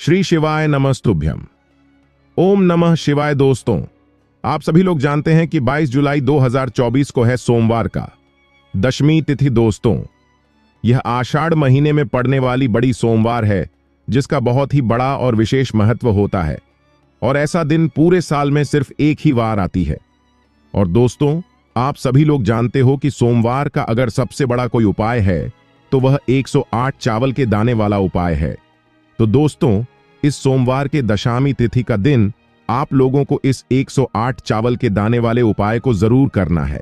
श्री शिवाय नमस्तुभ्यम। ओम नमः शिवाय। दोस्तों, आप सभी लोग जानते हैं कि 22 जुलाई 2024 को है सोमवार का दशमी तिथि। दोस्तों, यह आषाढ़ महीने में पड़ने वाली बड़ी सोमवार है, जिसका बहुत ही बड़ा और विशेष महत्व होता है और ऐसा दिन पूरे साल में सिर्फ एक ही बार आती है। और दोस्तों, आप सभी लोग जानते हो कि सोमवार का अगर सबसे बड़ा कोई उपाय है तो वह 108 चावल के दाने वाला उपाय है। तो दोस्तों, इस सोमवार के दशमी तिथि का दिन आप लोगों को इस 108 चावल के दाने वाले उपाय को जरूर करना है।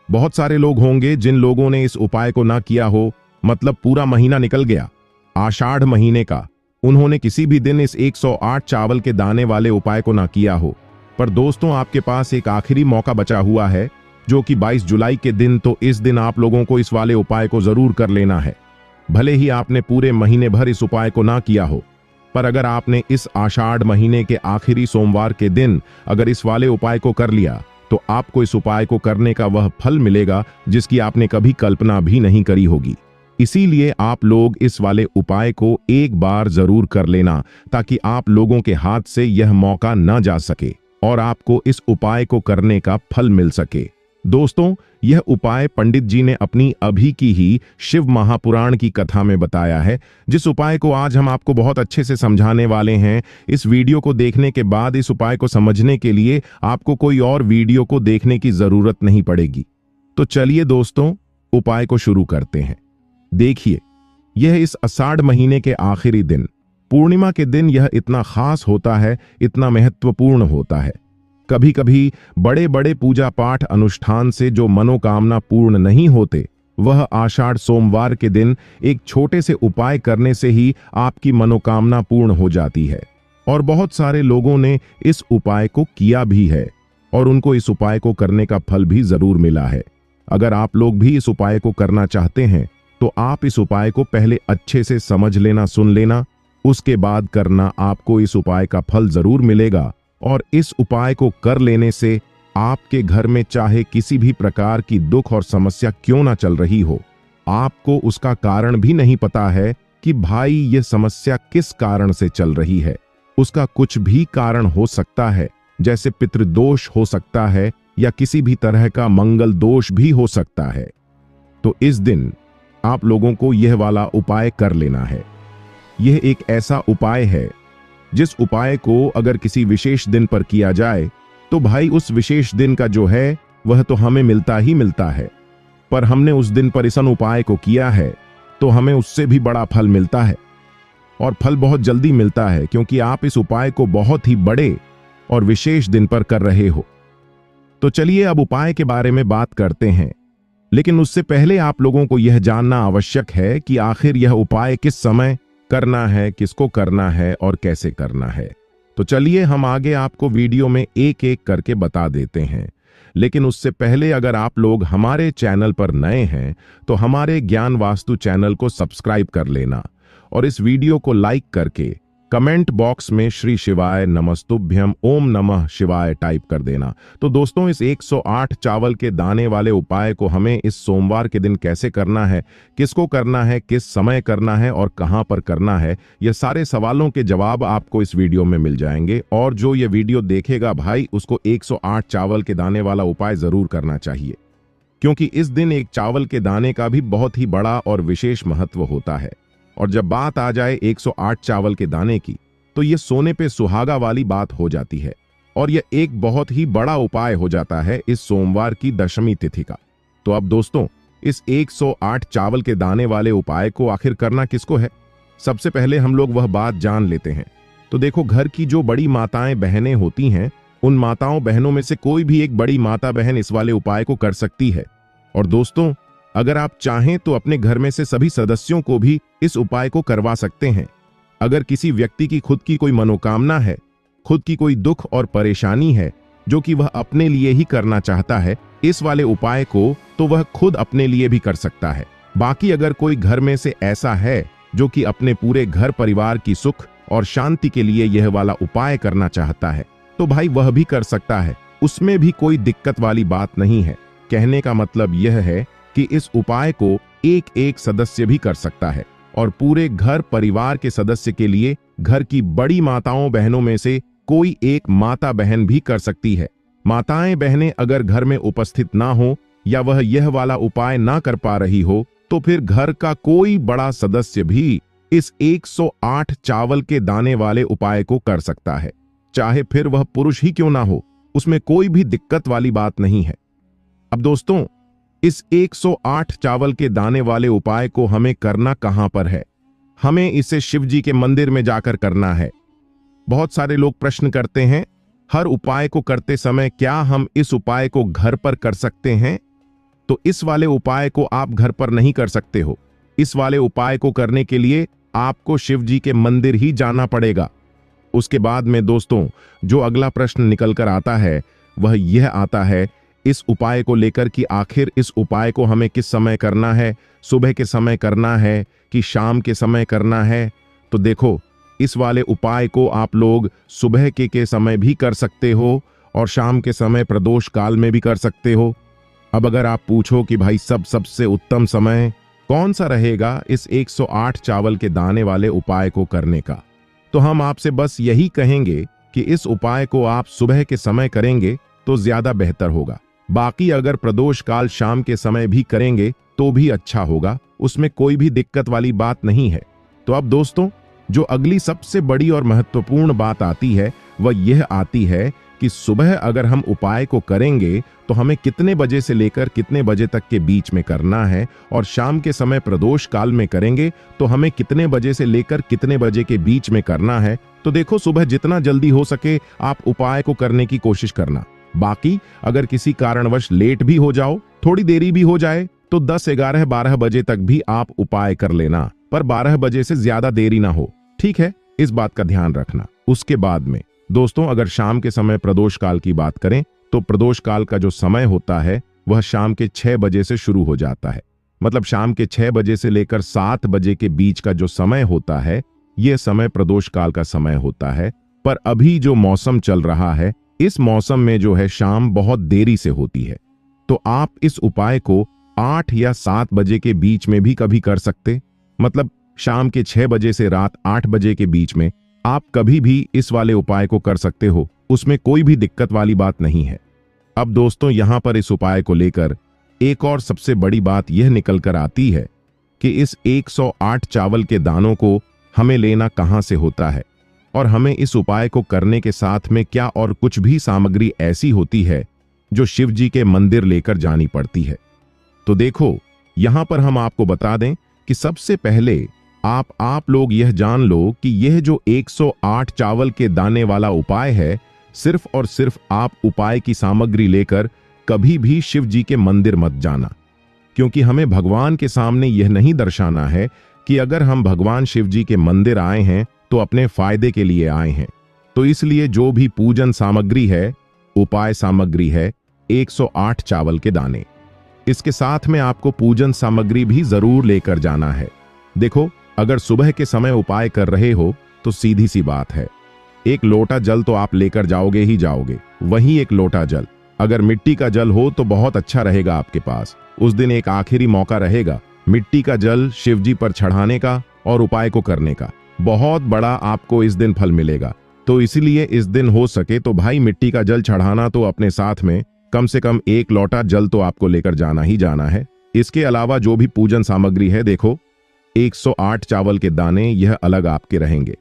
बहुत सारे लोग होंगे जिन लोगों ने इस उपाय को ना किया हो, मतलब पूरा महीना निकल गया आषाढ़ महीने का, उन्होंने किसी भी दिन इस 108 चावल के दाने वाले उपाय को ना किया हो। पर दोस्तों, आपके पास एक आखिरी मौका बचा हुआ है, जो कि 22 जुलाई के दिन। तो इस दिन आप लोगों को इस वाले उपाय को जरूर कर लेना है। भले ही आपने पूरे महीने भर इस उपाय को ना किया हो, पर अगर आपने इस आषाढ़ महीने के आखिरी सोमवार के दिन अगर इस वाले उपाय को कर लिया तो आपको इस उपाय को करने का वह फल मिलेगा जिसकी आपने कभी कल्पना भी नहीं करी होगी। इसीलिए आप लोग इस वाले उपाय को एक बार जरूर कर लेना, ताकि आप लोगों के हाथ से यह मौका न जा सके और आपको इस उपाय को करने का फल मिल सके। दोस्तों, यह उपाय पंडित जी ने अपनी अभी की ही शिव महापुराण की कथा में बताया है, जिस उपाय को आज हम आपको बहुत अच्छे से समझाने वाले हैं। इस वीडियो को देखने के बाद इस उपाय को समझने के लिए आपको कोई और वीडियो को देखने की जरूरत नहीं पड़ेगी। तो चलिए दोस्तों, उपाय को शुरू करते हैं। देखिए, यह इस आषाढ़ महीने के आखिरी दिन पूर्णिमा के दिन यह इतना खास होता है, इतना महत्वपूर्ण होता है। कभी कभी बड़े बड़े पूजा पाठ अनुष्ठान से जो मनोकामना पूर्ण नहीं होते, वह आषाढ़ सोमवार के दिन एक छोटे से उपाय करने से ही आपकी मनोकामना पूर्ण हो जाती है। और बहुत सारे लोगों ने इस उपाय को किया भी है और उनको इस उपाय को करने का फल भी जरूर मिला है। अगर आप लोग भी इस उपाय को करना चाहते हैं तो आप इस उपाय को पहले अच्छे से समझ लेना, सुन लेना, उसके बाद करना। आपको इस उपाय का फल जरूर मिलेगा और इस उपाय को कर लेने से आपके घर में चाहे किसी भी प्रकार की दुख और समस्या क्यों ना चल रही हो, आपको उसका कारण भी नहीं पता है कि भाई ये समस्या किस कारण से चल रही है। उसका कुछ भी कारण हो सकता है, जैसे पितृदोष हो सकता है या किसी भी तरह का मंगल दोष भी हो सकता है। तो इस दिन आप लोगों को यह वाला उपाय कर लेना है। यह एक ऐसा उपाय है जिस उपाय को अगर किसी विशेष दिन पर किया जाए तो भाई उस विशेष दिन का जो है वह तो हमें मिलता ही मिलता है, पर हमने उस दिन पर इस उपाय को किया है तो हमें उससे भी बड़ा फल मिलता है। और फल बहुत जल्दी मिलता है, क्योंकि आप इस उपाय को बहुत ही बड़े और विशेष दिन पर कर रहे हो। तो चलिए अब उपाय के बारे में बात करते हैं, लेकिन उससे पहले आप लोगों को यह जानना आवश्यक है कि आखिर यह उपाय किस समय करना है, किसको करना है और कैसे करना है। तो चलिए हम आगे आपको वीडियो में एक एक करके बता देते हैं। लेकिन उससे पहले अगर आप लोग हमारे चैनल पर नए हैं तो हमारे ज्ञान वास्तु चैनल को सब्सक्राइब कर लेना और इस वीडियो को लाइक करके कमेंट बॉक्स में श्री शिवाय नमस्तुभ्यम ओम नमः शिवाय टाइप कर देना। तो दोस्तों, इस 108 चावल के दाने वाले उपाय को हमें इस सोमवार के दिन कैसे करना है, किसको करना है, किस समय करना है और कहां पर करना है, ये सारे सवालों के जवाब आपको इस वीडियो में मिल जाएंगे। और जो ये वीडियो देखेगा भाई, उसको 108 चावल के दाने वाला उपाय जरूर करना चाहिए, क्योंकि इस दिन एक चावल के दाने का भी बहुत ही बड़ा और विशेष महत्व होता है। और जब बात आ जाए 108 चावल के दाने की, तो यह सोने पे सुहागा वाली बात हो जाती है और यह एक बहुत ही बड़ा उपाय हो जाता है इस सोमवार की दशमी तिथि का। तो अब दोस्तों, इस 108 चावल के दाने वाले उपाय को आखिर करना किसको है, सबसे पहले हम लोग वह बात जान लेते हैं। तो देखो, घर की जो बड़ी माताएं बहनें होती हैं, उन माताओं बहनों में से कोई भी एक बड़ी माता बहन इस वाले उपाय को कर सकती है। और दोस्तों, अगर आप चाहें तो अपने घर में से सभी सदस्यों को भी इस उपाय को करवा सकते हैं। अगर किसी व्यक्ति की खुद की कोई मनोकामना है, खुद की कोई दुख और परेशानी है जो कि वह अपने लिए ही करना चाहता है इस वाले उपाय को, तो वह खुद अपने लिए भी कर सकता है। बाकी अगर कोई घर में से ऐसा है जो कि अपने पूरे घर परिवार की सुख और शांति के लिए यह वाला उपाय करना चाहता है, तो भाई वह भी कर सकता है। उसमें भी कोई दिक्कत वाली बात नहीं है। कहने का मतलब यह है कि इस उपाय को एक एक सदस्य भी कर सकता है। और पूरे घर परिवार के सदस्य के लिए घर की बड़ी माताओं बहनों में से कोई एक माता बहन भी कर सकती है। माताएं बहनें अगर घर में उपस्थित ना हो या वह यह वाला उपाय ना कर पा रही हो तो फिर घर का कोई बड़ा सदस्य भी इस 108 चावल के दाने वाले उपाय को कर सकता है, चाहे फिर वह पुरुष ही क्यों ना हो। उसमें कोई भी दिक्कत वाली बात नहीं है। अब दोस्तों, इस 108 चावल के दाने वाले उपाय को हमें करना कहां पर है? हमें इसे शिव जी के मंदिर में जाकर करना है। बहुत सारे लोग प्रश्न करते हैं, हर उपाय को करते समय क्या हम इस उपाय को घर पर कर सकते हैं? तो इस वाले उपाय को आप घर पर नहीं कर सकते हो। इस वाले उपाय को करने के लिए आपको शिव जी के मंदिर ही जाना पड़ेगा। उसके बाद में दोस्तों, जो अगला प्रश्न निकल कर आता है वह यह आता है इस उपाय को लेकर कि आखिर इस उपाय को हमें किस समय करना है, सुबह के समय करना है कि शाम के समय करना है? तो देखो, इस वाले उपाय को आप लोग सुबह के समय भी कर सकते हो और शाम के समय प्रदोष काल में भी कर सकते हो। अब अगर आप पूछो कि भाई सबसे उत्तम समय कौन सा रहेगा इस 108 चावल के दाने वाले उपाय को करने का, तो हम आपसे बस यही कहेंगे कि इस उपाय को आप सुबह के समय करेंगे तो ज्यादा बेहतर होगा। बाकी अगर प्रदोष काल शाम के समय भी करेंगे तो भी अच्छा होगा, उसमें कोई भी दिक्कत वाली बात नहीं है। तो अब दोस्तों, जो अगली सबसे बड़ी और महत्वपूर्ण बात आती है वह यह आती है कि सुबह अगर हम उपाय को करेंगे तो हमें कितने बजे से लेकर कितने बजे तक के बीच में करना है, और शाम के समय प्रदोष काल में करेंगे तो हमें कितने बजे से लेकर कितने बजे के बीच में करना है। तो देखो, सुबह जितना जल्दी हो सके आप उपाय को करने की कोशिश करना। बाकी अगर किसी कारणवश लेट भी हो जाओ, थोड़ी देरी भी हो जाए, तो 10, 11, 12 बजे तक भी आप उपाय कर लेना, पर 12 बजे से ज्यादा देरी ना हो, ठीक है? इस बात का ध्यान रखना। उसके बाद में दोस्तों, अगर शाम के समय प्रदोष काल की बात करें तो प्रदोष काल का जो समय होता है वह शाम के 6 बजे से शुरू हो जाता है। मतलब शाम के 6 बजे से लेकर 7 बजे के बीच का जो समय होता है यह समय प्रदोष काल का समय होता है। पर अभी जो मौसम चल रहा है, इस मौसम में जो है शाम बहुत देरी से होती है, तो आप इस उपाय को 8 या 7 बजे के बीच में भी कभी कर सकते। मतलब शाम के 6 बजे से रात 8 बजे के बीच में आप कभी भी इस वाले उपाय को कर सकते हो, उसमें कोई भी दिक्कत वाली बात नहीं है। अब दोस्तों, यहां पर इस उपाय को लेकर एक और सबसे बड़ी बात यह निकल कर आती है कि इस 108 चावल के दानों को हमें लेना कहां से होता है, और हमें इस उपाय को करने के साथ में क्या और कुछ भी सामग्री ऐसी होती है जो शिव जी के मंदिर लेकर जानी पड़ती है। तो देखो, यहां पर हम आपको बता दें कि सबसे पहले आप लोग यह जान लो कि यह जो 108 चावल के दाने वाला उपाय है, सिर्फ और सिर्फ आप उपाय की सामग्री लेकर कभी भी शिव जी के मंदिर मत जाना, क्योंकि हमें भगवान के सामने यह नहीं दर्शाना है कि अगर हम भगवान शिव जी के मंदिर आए हैं तो अपने फायदे के लिए आए हैं। तो इसलिए जो भी पूजन सामग्री है, उपाय सामग्री है 108 चावल के दाने, इसके साथ में आपको पूजन सामग्री भी जरूर लेकर जाना है। देखो, अगर सुबह के समय उपाय कर रहे हो तो सीधी सी बात है, 1 लोटा जल तो आप लेकर जाओगे ही जाओगे। वहीं 1 लोटा जल अगर मिट्टी का जल हो तो बहुत अच्छा रहेगा आपके पास। उस दिन एक आखिरी मौका रहेगा मिट्टी का जल शिव जी पर चढ़ाने का और उपाय को करने का। बहुत बड़ा आपको इस दिन फल मिलेगा। तो इसीलिए इस दिन हो सके तो भाई मिट्टी का जल चढ़ाना तो अपने साथ में कम से कम 1 लोटा जल तो आपको लेकर जाना ही जाना है। इसके अलावा जो भी पूजन सामग्री है, देखो 108 चावल के दाने यह अलग आपके रहेंगे,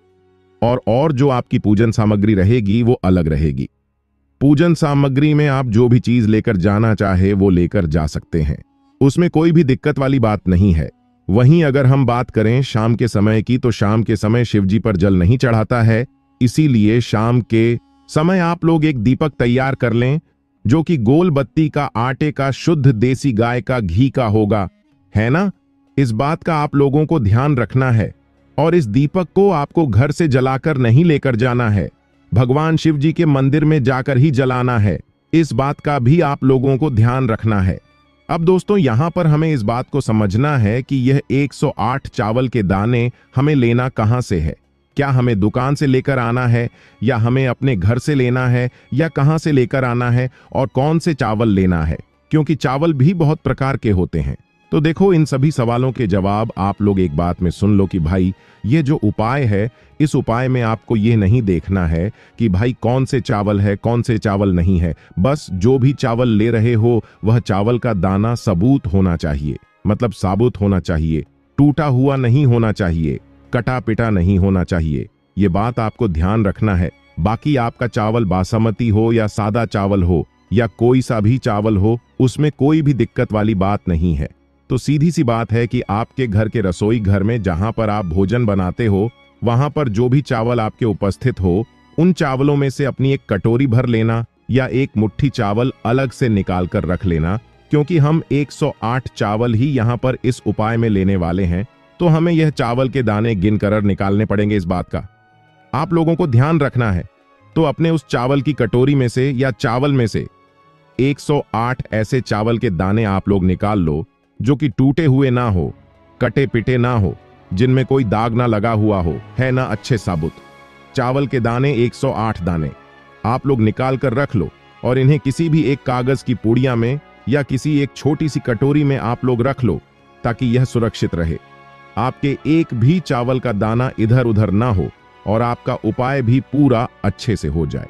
और जो आपकी पूजन सामग्री रहेगी वो अलग रहेगी। पूजन सामग्री में आप जो भी चीज लेकर जाना चाहे वो लेकर जा सकते हैं, उसमें कोई भी दिक्कत वाली बात नहीं है। वहीं अगर हम बात करें शाम के समय की, तो शाम के समय शिव जी पर जल नहीं चढ़ाता है, इसीलिए शाम के समय आप लोग एक दीपक तैयार कर लें जो कि गोल बत्ती का, आटे का, शुद्ध देसी गाय का घी का होगा, है ना? इस बात का आप लोगों को ध्यान रखना है। और इस दीपक को आपको घर से जलाकर नहीं लेकर जाना है, भगवान शिव जी के मंदिर में जाकर ही जलाना है। इस बात का भी आप लोगों को ध्यान रखना है। अब दोस्तों, यहां पर हमें इस बात को समझना है कि यह 108 चावल के दाने हमें लेना कहां से है। क्या हमें दुकान से लेकर आना है, या हमें अपने घर से लेना है, या कहां से लेकर आना है, और कौन से चावल लेना है? क्योंकि चावल भी बहुत प्रकार के होते हैं। तो देखो, इन सभी सवालों के जवाब आप लोग एक बात में सुन लो कि भाई ये जो उपाय है, इस उपाय में आपको ये नहीं देखना है कि भाई कौन से चावल है कौन से चावल नहीं है। बस जो भी चावल ले रहे हो वह चावल का दाना सबूत होना चाहिए, मतलब साबुत होना चाहिए, टूटा हुआ नहीं होना चाहिए, कटा पिटा नहीं होना चाहिए। ये बात आपको ध्यान रखना है। बाकी आपका चावल बासमती हो या सादा चावल हो या कोई सा भी चावल हो, उसमें कोई भी दिक्कत वाली बात नहीं है। तो सीधी सी बात है कि आपके घर के रसोई घर में जहां पर आप भोजन बनाते हो, वहां पर जो भी चावल आपके उपस्थित हो, उन चावलों में से अपनी एक कटोरी भर लेना या एक मुट्ठी चावल अलग से निकाल कर रख लेना। क्योंकि हम 108 चावल ही यहां पर इस उपाय में लेने वाले हैं, तो हमें यह चावल के दाने गिन कर निकालने पड़ेंगे। इस बात का आप लोगों को ध्यान रखना है। तो अपने उस चावल की कटोरी में से या चावल में से 108 ऐसे चावल के दाने आप लोग निकाल लो जो कि टूटे हुए ना हो, कटे पिटे ना हो, जिनमें कोई दाग ना लगा हुआ हो, है ना, अच्छे साबुत चावल के दाने 108 दाने आप लोग निकाल कर रख लो। और इन्हें किसी भी एक कागज की पुड़िया में या किसी एक छोटी सी कटोरी में आप लोग रख लो, ताकि यह सुरक्षित रहे। आपके एक भी चावल का दाना इधर उधर ना हो और आपका उपाय भी पूरा अच्छे से हो जाए।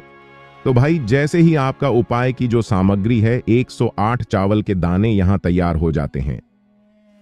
तो भाई जैसे ही आपका उपाय की जो सामग्री है, 108 चावल के दाने यहां तैयार हो जाते हैं,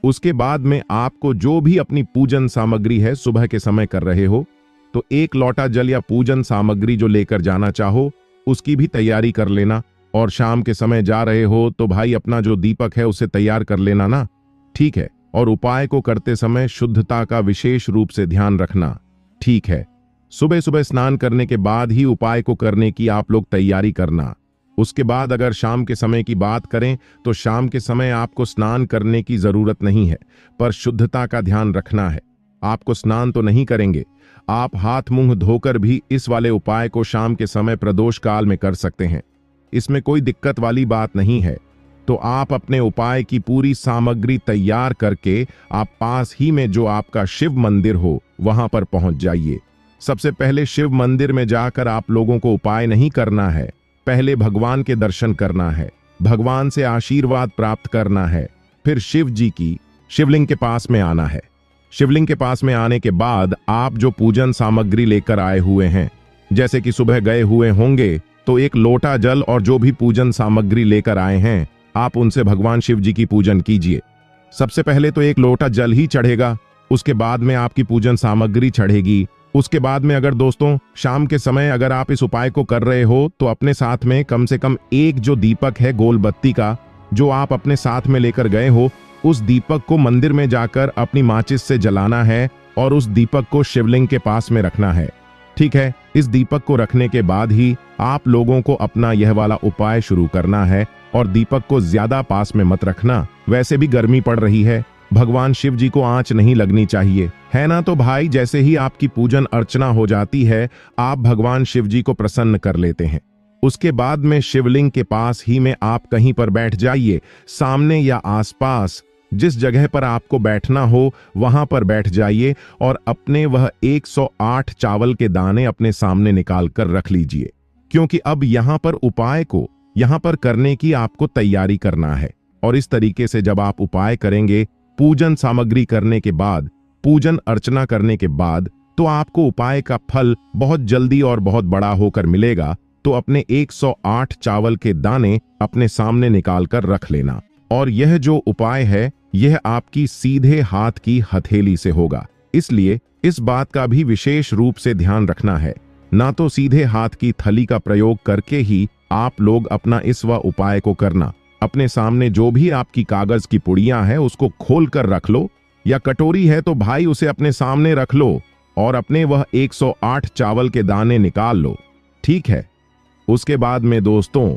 उसके बाद में आपको जो भी अपनी पूजन सामग्री है, सुबह के समय कर रहे हो तो 1 लोटा जल या पूजन सामग्री जो लेकर जाना चाहो उसकी भी तैयारी कर लेना। और शाम के समय जा रहे हो तो भाई अपना जो दीपक है उसे तैयार कर लेना ना, ठीक है। और उपाय को करते समय शुद्धता का विशेष रूप से ध्यान रखना, ठीक है। सुबह सुबह स्नान करने के बाद ही उपाय को करने की आप लोग तैयारी करना। उसके बाद अगर शाम के समय की बात करें तो शाम के समय आपको स्नान करने की जरूरत नहीं है, पर शुद्धता का ध्यान रखना है। आपको स्नान तो नहीं करेंगे, आप हाथ मुंह धोकर भी इस वाले उपाय को शाम के समय प्रदोष काल में कर सकते हैं। इसमें कोई दिक्कत वाली बात नहीं है। तो आप अपने उपाय की पूरी सामग्री तैयार करके आप पास ही में जो आपका शिव मंदिर हो वहां पर पहुंच जाइए। सबसे पहले शिव मंदिर में जाकर आप लोगों को उपाय नहीं करना है, पहले भगवान के दर्शन करना है, भगवान से आशीर्वाद प्राप्त करना है, फिर शिव जी की शिवलिंग के पास में आना है। शिवलिंग के पास में आने के बाद आप जो पूजन सामग्री लेकर आए हुए हैं, जैसे कि सुबह गए हुए होंगे तो 1 लोटा जल और जो भी पूजन सामग्री लेकर आए हैं, आप उनसे भगवान शिव जी की पूजन कीजिए। सबसे पहले तो 1 लोटा जल ही चढ़ेगा, उसके बाद में आपकी पूजन सामग्री चढ़ेगी। उसके बाद में अगर दोस्तों शाम के समय अगर आप इस उपाय को कर रहे हो तो अपने साथ में कम से कम 1 जो दीपक है गोल बत्ती का, जो आप अपने साथ में लेकर गए हो, उस दीपक को मंदिर में जाकर अपनी माचिस से जलाना है और उस दीपक को शिवलिंग के पास में रखना है, ठीक है। इस दीपक को रखने के बाद ही आप लोगों को अपना यह वाला उपाय शुरू करना है। और दीपक को ज्यादा पास में मत रखना, वैसे भी गर्मी पड़ रही है, भगवान शिव जी को आंच नहीं लगनी चाहिए, है ना। तो भाई जैसे ही आपकी पूजन अर्चना हो जाती है, आप भगवान शिव जी को प्रसन्न कर लेते हैं। उसके बाद में शिवलिंग के पास ही में आप कहीं पर बैठ जाइए, सामने या आसपास जिस जगह पर आपको बैठना हो वहां पर बैठ जाइए और अपने वह 108 चावल के दाने अपने सामने निकाल कर रख लीजिए। क्योंकि अब यहां पर उपाय को यहां पर करने की आपको तैयारी करना है। और इस तरीके से जब आप उपाय करेंगे, पूजन सामग्री करने के बाद, पूजन अर्चना करने के बाद, तो आपको उपाय का फल बहुत जल्दी और बहुत बड़ा होकर मिलेगा। तो अपने 108 चावल के दाने अपने सामने निकाल कर रख लेना। और यह जो उपाय है यह आपकी सीधे हाथ की हथेली से होगा, इसलिए इस बात का भी विशेष रूप से ध्यान रखना है। ना तो सीधे हाथ की थली का प्रयोग करके ही आप लोग अपना इस व उपाय को करना। अपने सामने जो भी आपकी कागज की पुड़ियां है उसको खोल कर रख लो, या कटोरी है तो भाई उसे अपने सामने रख लो और अपने वह 108 चावल के दाने निकाल लो, ठीक है। उसके बाद में दोस्तों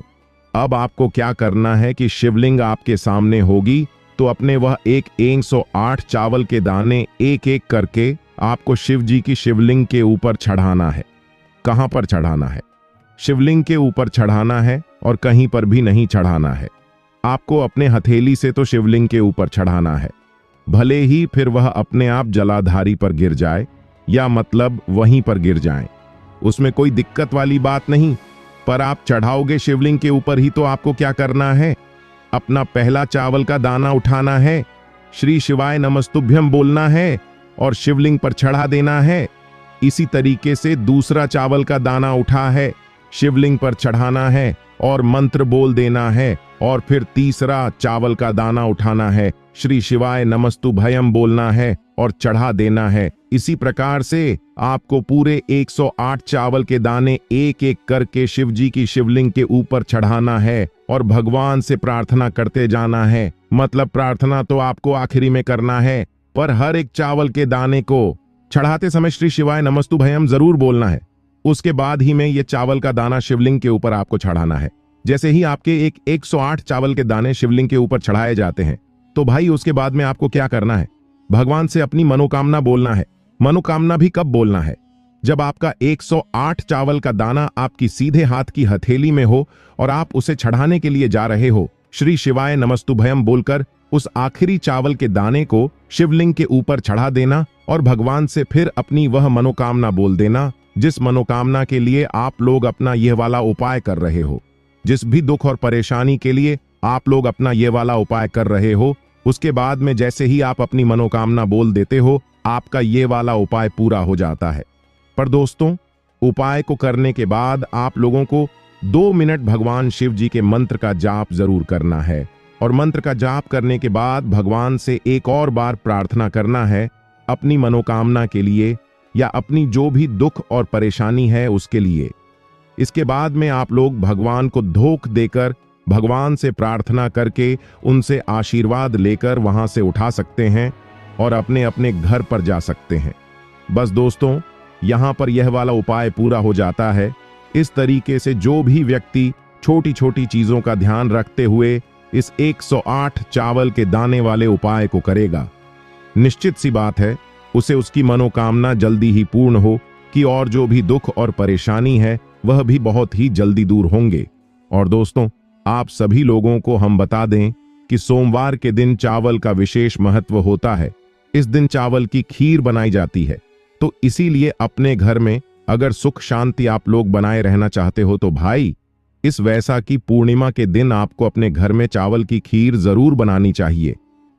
अब आपको क्या करना है कि शिवलिंग आपके सामने होगी, तो अपने वह 108 चावल के दाने एक एक करके आपको शिव जी की शिवलिंग के ऊपर चढ़ाना है। कहां पर चढ़ाना है? शिवलिंग के ऊपर चढ़ाना है और कहीं पर भी नहीं चढ़ाना है। आपको अपने हथेली से तो शिवलिंग के ऊपर चढ़ाना है, भले ही फिर वह अपने आप जलाधारी पर गिर जाए या मतलब वहीं पर गिर जाए, उसमें कोई दिक्कत वाली बात नहीं। पर आप चढ़ाओगे शिवलिंग के ऊपर ही, तो आपको क्या करना है? अपना पहला चावल का दाना उठाना है श्री शिवाय नमस्तुभ्यम बोलना है और शिवलिंग पर चढ़ा देना है। इसी तरीके से दूसरा चावल का दाना उठा है, शिवलिंग पर चढ़ाना है और मंत्र बोल देना है, और फिर तीसरा चावल का दाना उठाना है, श्री शिवाय नमस्तुभयम बोलना है और चढ़ा देना है। इसी प्रकार से आपको पूरे 108 चावल के दाने एक एक करके शिव जी की शिवलिंग के ऊपर चढ़ाना है और भगवान से प्रार्थना करते जाना है। मतलब प्रार्थना तो आपको आखिरी में करना है, पर हर एक चावल के दाने को चढ़ाते समय श्री शिवाय नमस्तुभयम जरूर बोलना है। उसके बाद ही में ये चावल का दाना शिवलिंग के ऊपर आपको चढ़ाना है। जैसे ही आपके 108 चावल के दाने शिवलिंग के ऊपर चढ़ाए जाते हैं, तो भाई उसके बाद में आपको क्या करना है, भगवान से अपनी मनोकामना बोलना है। मनोकामना भी कब बोलना है, जब आपका 108 चावल का दाना आपकी सीधे हाथ की हथेली में हो और आप उसे चढ़ाने के लिए जा रहे हो। श्री शिवाय नमस्तुभयम बोलकर उस आखिरी चावल के दाने को शिवलिंग के ऊपर चढ़ा देना और भगवान से फिर अपनी वह मनोकामना बोल देना, जिस मनोकामना के लिए आप लोग अपना यह वाला उपाय कर रहे हो। जिस भी दुख और परेशानी के लिए आप लोग अपना ये वाला उपाय कर रहे हो, उसके बाद में जैसे ही आप अपनी मनोकामना बोल देते हो, आपका ये वाला उपाय पूरा हो जाता है। पर दोस्तों, उपाय को करने के बाद आप लोगों को 2 मिनट भगवान शिव जी के मंत्र का जाप जरूर करना है, और मंत्र का जाप करने के बाद भगवान से एक और बार प्रार्थना करना है अपनी मनोकामना के लिए या अपनी जो भी दुख और परेशानी है उसके लिए। इसके बाद में आप लोग भगवान को धोख देकर भगवान से प्रार्थना करके उनसे आशीर्वाद लेकर वहां से उठा सकते हैं और अपने अपने घर पर जा सकते हैं। बस दोस्तों, यहां पर यह वाला उपाय पूरा हो जाता है। इस तरीके से जो भी व्यक्ति छोटी छोटी चीजों का ध्यान रखते हुए इस 108 चावल के दाने वाले उपाय को करेगा, निश्चित सी बात है उसे उसकी मनोकामना जल्दी ही पूर्ण हो कि और जो भी दुख और परेशानी है वह भी बहुत ही जल्दी दूर होंगे। और दोस्तों, आप सभी लोगों को हम बता दें कि सोमवार के दिन चावल का विशेष महत्व होता है। इस दिन चावल की खीर बनाई जाती है, तो इसीलिए अपने घर में अगर सुख शांति आप लोग बनाए रहना चाहते हो तो भाई इस वैसाखी पूर्णिमा के दिन आपको अपने घर में चावल की खीर जरूर बनानी चाहिए,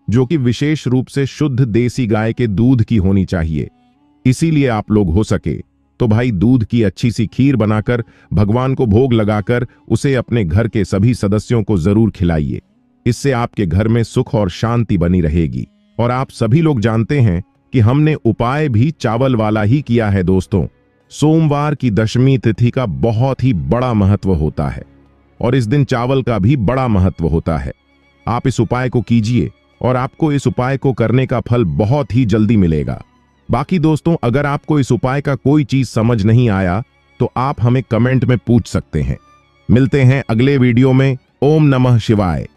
जो कि विशेष रूप से शुद्ध देसी गाय के दूध की होनी चाहिए। इसीलिए आप लोग हो सके तो भाई दूध की अच्छी सी खीर बनाकर भगवान को भोग लगाकर उसे अपने घर के सभी सदस्यों को जरूर खिलाइए। इससे आपके घर में सुख और शांति बनी रहेगी। और आप सभी लोग जानते हैं कि हमने उपाय भी चावल वाला ही किया है। दोस्तों, सोमवार की दशमी तिथि का बहुत ही बड़ा महत्व होता है और इस दिन चावल का भी बड़ा महत्व होता है। आप इस उपाय को कीजिए और आपको इस उपाय को करने का फल बहुत ही जल्दी मिलेगा। बाकी दोस्तों, अगर आपको इस उपाय का कोई चीज समझ नहीं आया तो आप हमें कमेंट में पूछ सकते हैं। मिलते हैं अगले वीडियो में। ओम नमः शिवाय।